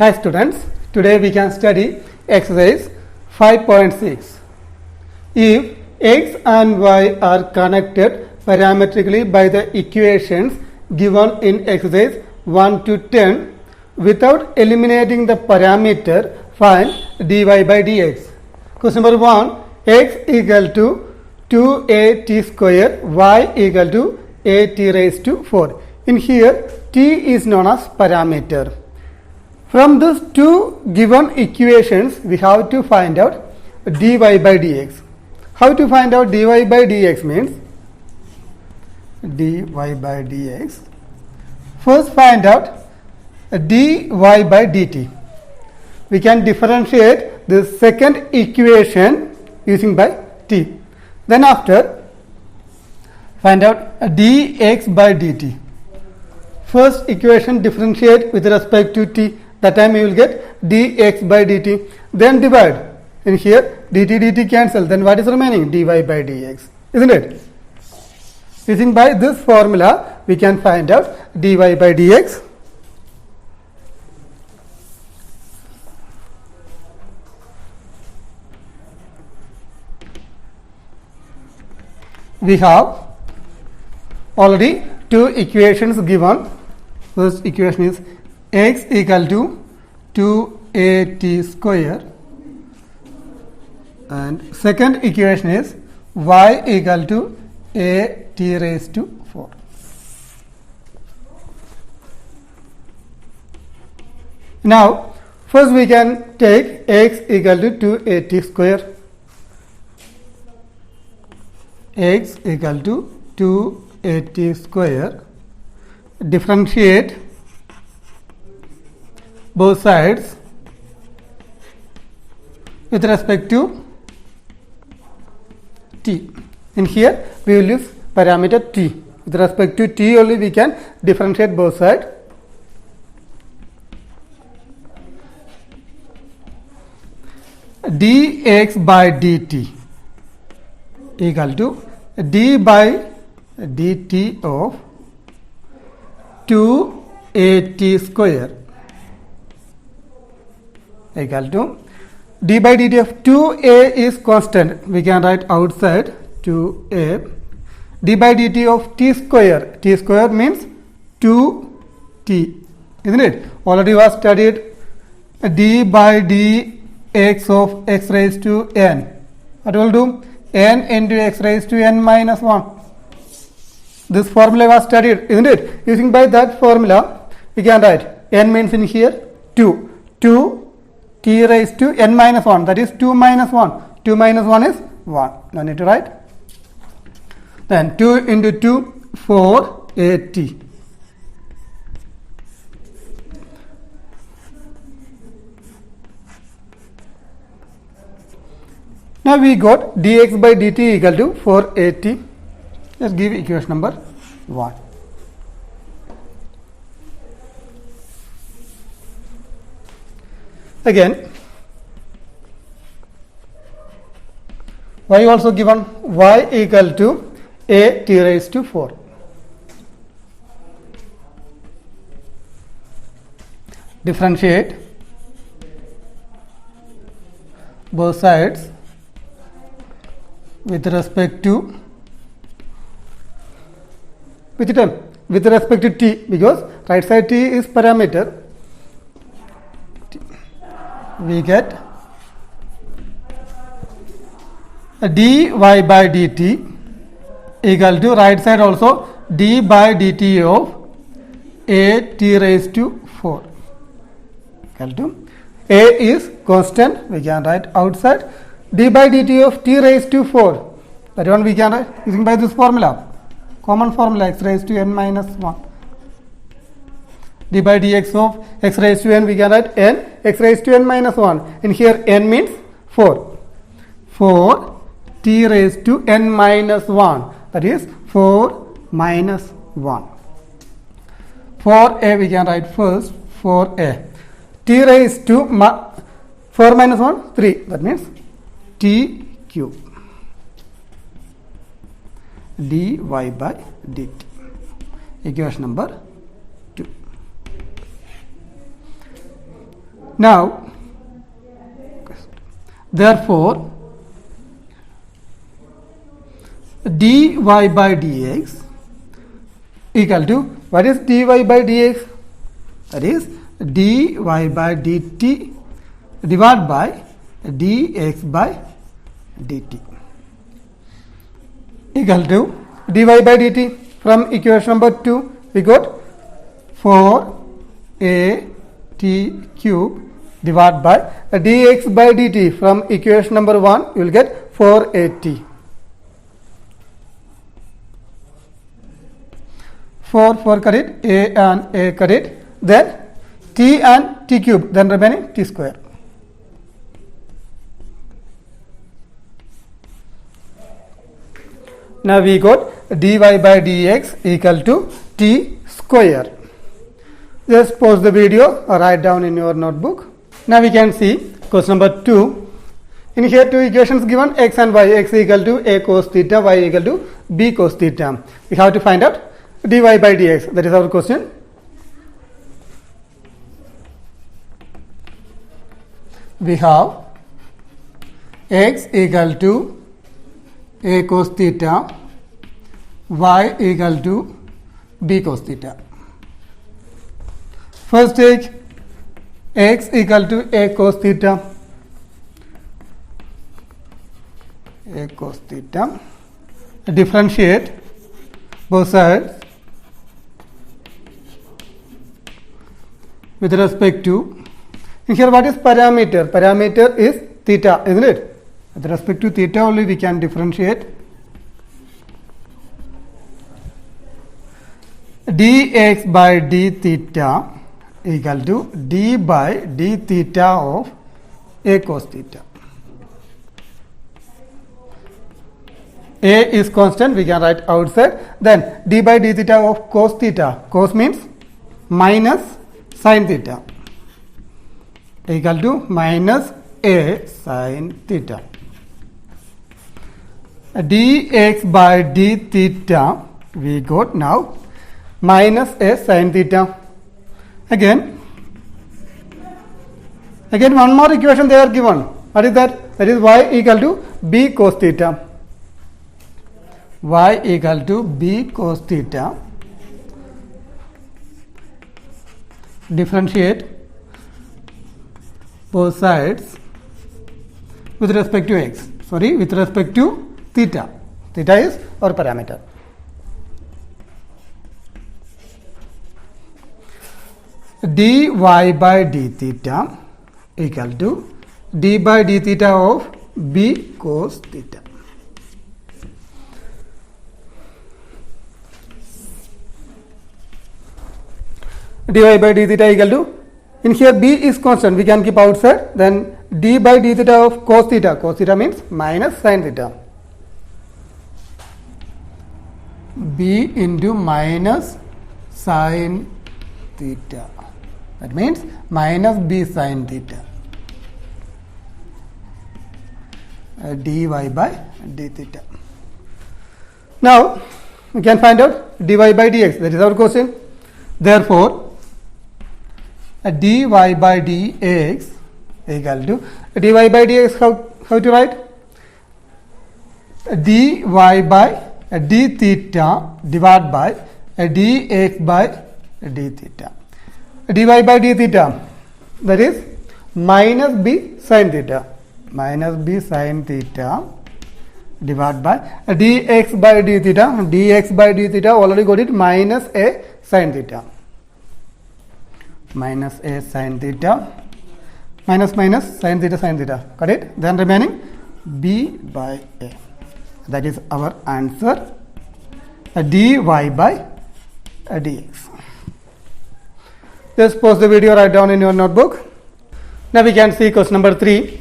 Hi students, today we can study exercise 5.6. If x and y are connected parametrically by the equations given in exercise 1 to 10 without eliminating the parameter, find dy by dx. Question number 1, x equal to 2at square, y equal to at raised to 4. In here, t is known as parameter. From these two given equations, we have to find out dy by dx. How to find out dy by dx means dy by dx. First find out dy by dt. We can differentiate the second equation using by t. Then after find out dx by dt. First equation differentiate with respect to t. That time you will get dx by dt. Then divide. In here dt cancel. Then what is remaining? Dy by dx. Isn't it? Using by this formula we can find out dy by dx. We have already two equations given. First equation is x equal to 2at square and second equation is y equal to at raised to 4. Now first we can take x equal to 2at square. X equal to 2at square. Differentiate both sides with respect to t. In here we will use parameter t. With respect to t only we can differentiate both sides. Dx by dt equal to d by dt of 2at square equal to d by dt of 2a is constant. We can write outside 2a. D by dt of t square. T square means 2t. Isn't it? Already was studied d by dx of x raised to n. What will do? N into x raised to n minus 1. This formula was studied, isn't it? Using by that formula, we can write n means in here 2. 2 t raised to n minus 1. That is 2 minus 1. 2 minus 1 is 1. No need to write. Then 2 into 2, 4 at. Now we got dx by dt equal to 4 at. Let's give equation number 1. Again, y also given y equal to a t raised to 4. Differentiate both sides with respect to with respect to t, because right side t is parameter. We get dy by dt equal to right side also d by dt of a t raised to 4 equal to a is constant. We can write outside d by dt of t raised to 4. That one we can write using by this formula. Common formula x raised to n minus 1. D by dx of x raised to n we can write n x raised to n minus 1. In here n means 4. 4 t raised to n minus 1. That is 4 minus 1. 4a we can write first 4a. T raised to 4 minus 1 3. That means t cube. dy by dt. Equation number 2. Now, therefore, dy by dx equal to, what is dy by dx? That is dy by dt divided by dx by dt equal to dy by dt. From equation number 2 we got 4at cube divided by dx by dt. From equation number 1 you will get 4at. 4 cut it, a and a cut it, then t and t cube, then remaining t square. Now we got dy by dx equal to t square. Just pause the video or write down in your notebook. Now we can see question number 2. In here two equations given, x and y, x equal to a cos theta, y equal to b cos theta. We have to find out dy by dx. That is our question. We have x equal to a cos theta, y equal to b cos theta. First take x equal to a cos theta, a cos theta, differentiate both sides with respect to, and here what is parameter? Parameter is theta, isn't it? With respect to theta only we can differentiate. Dx by d theta equal to d by d theta of a cos theta. A is constant, we can write outside. Then d by d theta of cos theta. Cos means minus sin theta equal to minus a sin theta. Dx by d theta we got now minus a sin theta. Again one more equation they are given. What is that? That is y equal to b cos theta. Y equal to b cos theta. Differentiate both sides with respect to x. Sorry, with respect to theta. Theta is our parameter. Dy by d theta equal to d by d theta of b cos theta. Dy by d theta equal to, in here b is constant, we can keep outside, then d by d theta of cos theta. Cos theta means minus sin theta. B into minus sin theta. That means minus b sin theta. Dy by d theta. Now we can find out dy by dx. That is our question. Therefore, dy by dx equal to, dy by dx, how to write? Dy by d theta divided by dx by d theta. Dy by d theta, that is minus b sin theta. Minus b sin theta divided by dx by d theta. Dx by d theta already got it, minus a sin theta. Minus a sin theta, minus sin theta, got it? Then remaining b by a. That is our answer, dy by dx. Just pause the video, write down in your notebook. Now we can see question number 3.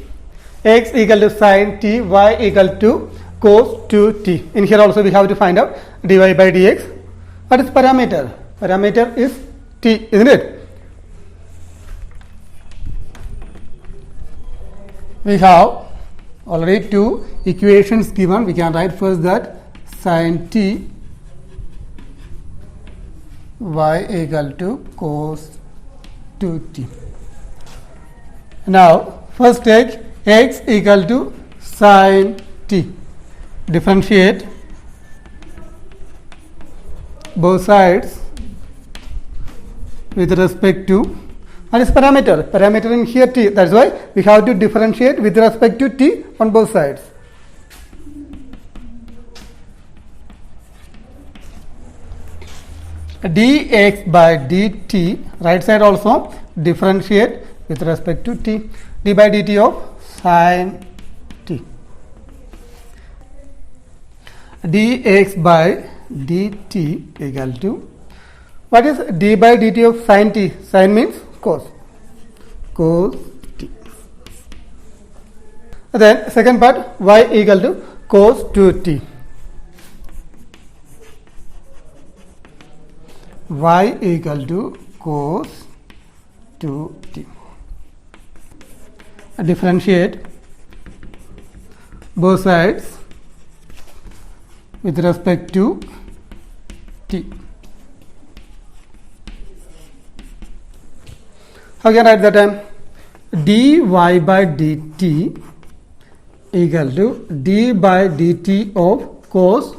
X equal to sin t, y equal to cos 2t. In here also we have to find out dy by dx. What is parameter? Parameter is t, isn't it? We have already two equations given. We can write first that sin t y equal to cos 2t. Now first take x equal to sine t. Differentiate both sides with respect to, and its parameter in here t. That's why we have to differentiate with respect to t on both sides. Dx by dt, right side also differentiate with respect to t. D by dt of sine t. Dx by dt equal to, what is d by dt of sine t? Sine means cos. Cos t. Then second part, y equal to cos 2t. Y equal to cos 2t. Differentiate both sides with respect to t. How can I write that? Dy by dt equal to d by dt of cos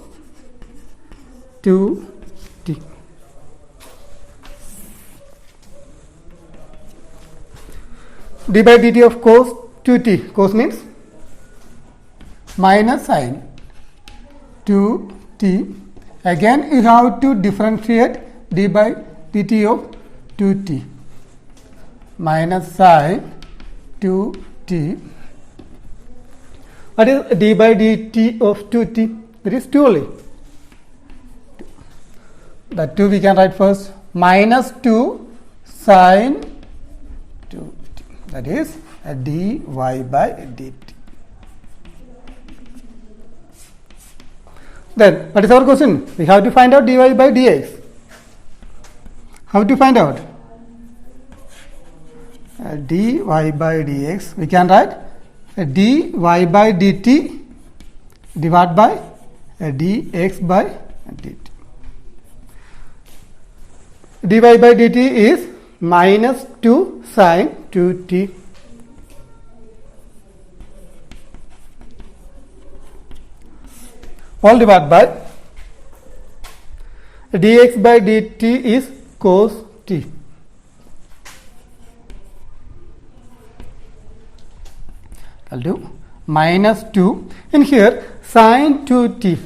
2t. D by dt of cos 2t. Cos means minus sine 2t. Again you have to differentiate d by dt of 2t. Minus sine 2t. What is d by dt of 2t? It is 2 only. That 2 we can write first. Minus 2 sine 2t. That is dy by dt. Then what is our question? We have to find out dy by dx. How to find out? Dy by dx, we can write dy by dt divided by dx by dt. Dy by dt is minus 2 sine 2t. All divided by dx by dt is cos t. I'll do minus 2. In here sine 2t.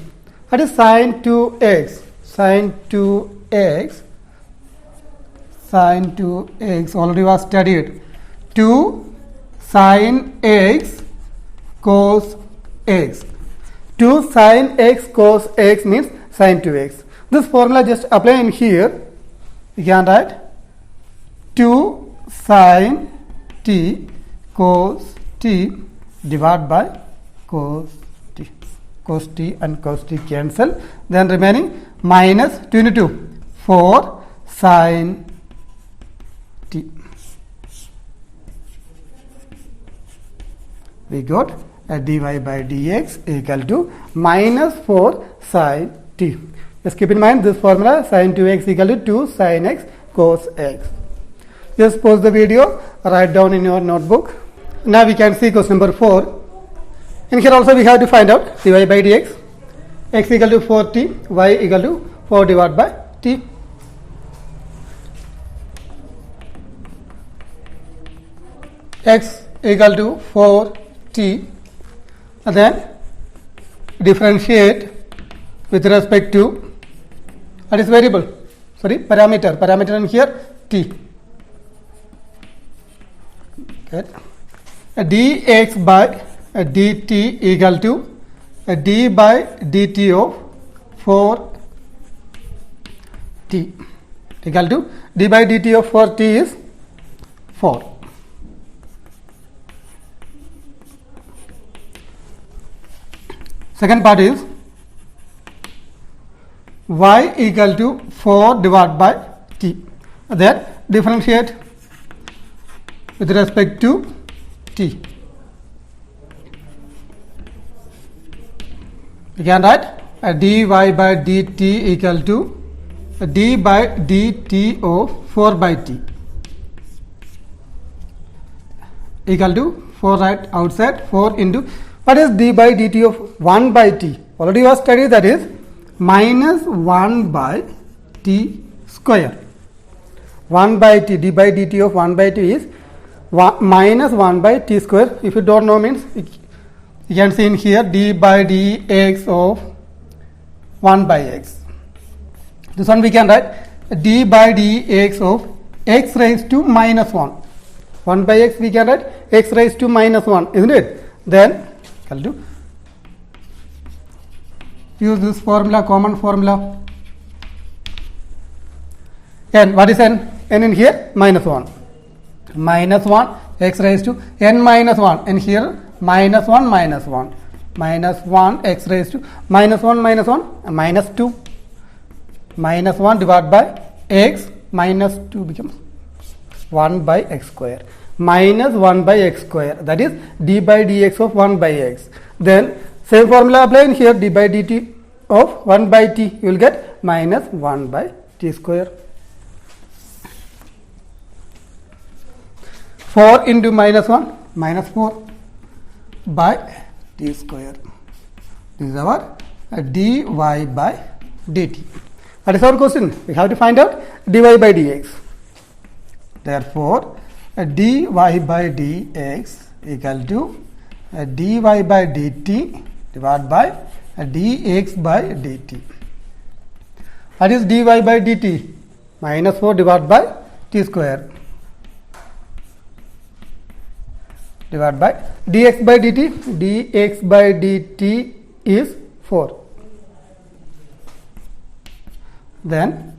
What is sine 2x? Sine 2x. Sine 2x already was studied. 2 sine x cos x. 2 sine x cos x means sine 2x. This formula just apply in here. You can write 2 sine t cos t divided by cos t. Cos t and cos t cancel. Then remaining minus 2 into 2. 4 sine t. We got a dy by dx equal to minus 4 sine t. Just keep in mind this formula, sine 2x equal to 2 sine x cos x. Just pause the video, write down in your notebook. Now we can see question number 4. In here also we have to find out dy by dx. X equal to 4t, y equal to 4 divided by t. X equal to 4t, and then differentiate with respect to, what is variable? Sorry, parameter in here t. Okay. Dx by dt equal to d by dt of 4t equal to d by dt of 4t is 4. Second part is y equal to 4 divided by t. Then differentiate with respect to t. We can write dy by dt equal to d by dt of 4 by t. equal to 4 right outside 4 into what is d by dt of 1 by t? Already you have studied, that is minus 1 by t square. 1 by t, d by dt of 1 by t is minus 1 by t square. If you don't know, means you can see in here d by dx of 1 by x. This one we can write d by dx of x raised to minus 1. 1 by x we can write x raised to minus 1, isn't it? Then equal to, use this formula, common formula. N, what is n? N in here minus 1. Minus 1 x raised to n minus 1, and here minus 1 minus 1. Minus 1 x raised to minus 1 minus 1 minus 2. Minus 1 divided by x minus 2 becomes 1 by x square. Minus 1 by x square, that is d by dx of 1 by x. Then same formula apply in here, d by dt of 1 by t, you will get minus 1 by t square. 4 into minus 1, minus 4 by t square. This is our dy by dt. That is our question. We have to find out dy by dx. Therefore, dy by dx equal to dy by dt divided by dx by dt. What is dy by dt? Minus 4 divided by t square divided by dx by dt. Dx by dt is 4. Then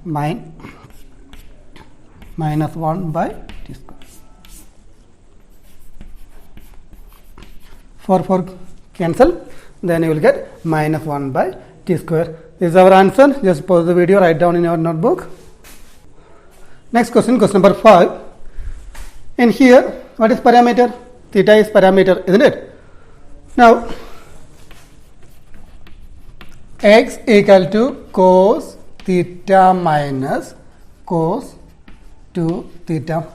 minus 1 by t square. 4 cancel, then you will get minus 1 by t square. This is our answer. Just pause the video, write down in your notebook. Next question, question number 5. In here, what is parameter? Theta is parameter, isn't it? Now, x equal to cos theta minus cos 2 theta.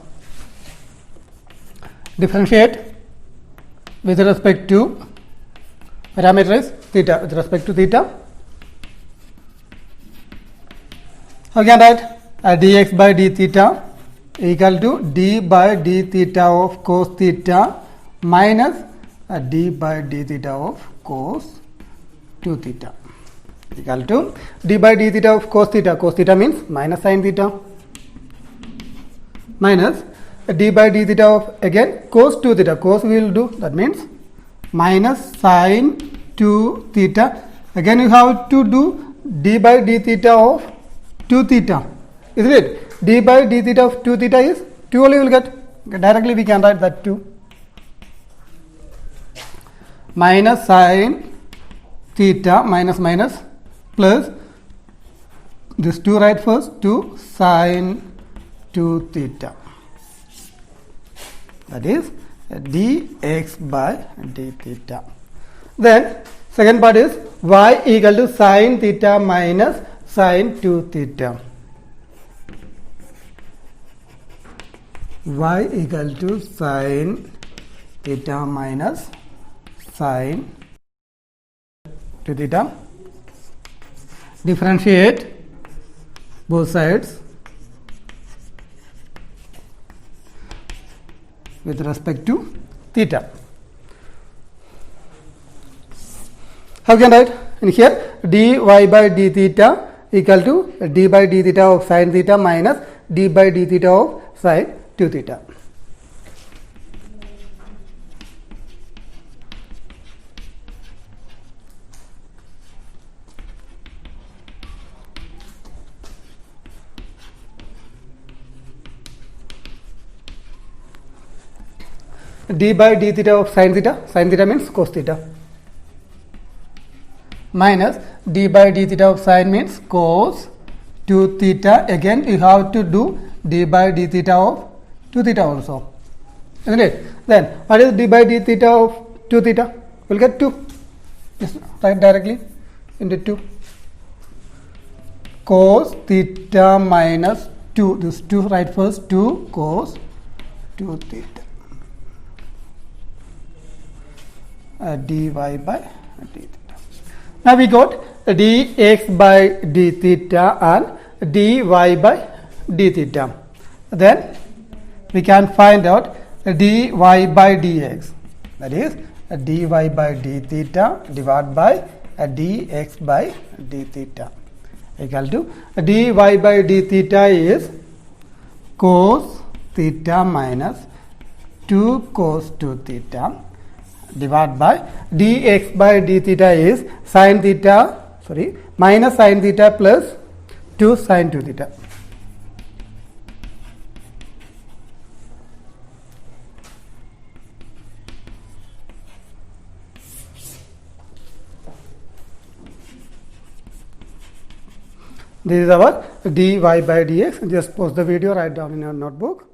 Differentiate with respect to parameter is theta, with respect to theta. How can I write dx by d theta equal to d by d theta of cos theta minus d by d theta of cos 2 theta equal to d by d theta of cos theta. Cos theta means minus sin theta minus d by d theta of again cos 2 theta. Cos we will do, that means minus sin 2 theta. Again you have to do d by d theta of 2 theta, isn't it? D by d theta of 2 theta is 2 only, you will get. Directly we can write that 2 minus sin theta minus minus plus this 2 right first, 2 sin 2 theta, that is dx by d theta. Then second part is y equal to sin theta minus sin 2 theta. Y equal to sin theta minus sin 2 theta. Differentiate both sides with respect to theta. How can I write? In here dy by d theta equal to d by d theta of sin theta minus d by d theta of sin 2 theta. D by d theta of sin theta means cos theta, minus d by d theta of sin means cos 2 theta. Again you have to do d by d theta of 2 theta also, isn't it? Then what is d by d theta of 2 theta? We'll get 2. Just write directly into 2. Cos theta minus 2. This 2 right first, 2 cos 2 theta. dy by d theta. Now we got dx by d theta and dy by d theta. Then we can find out dy by dx. That is dy by d theta divided by dx by d theta equal to dy by d theta is cos theta minus 2 cos 2 theta divided by dx by d theta is minus sin theta plus 2 sin 2 theta. This is our dy by dx. Just pause the video, write down in your notebook.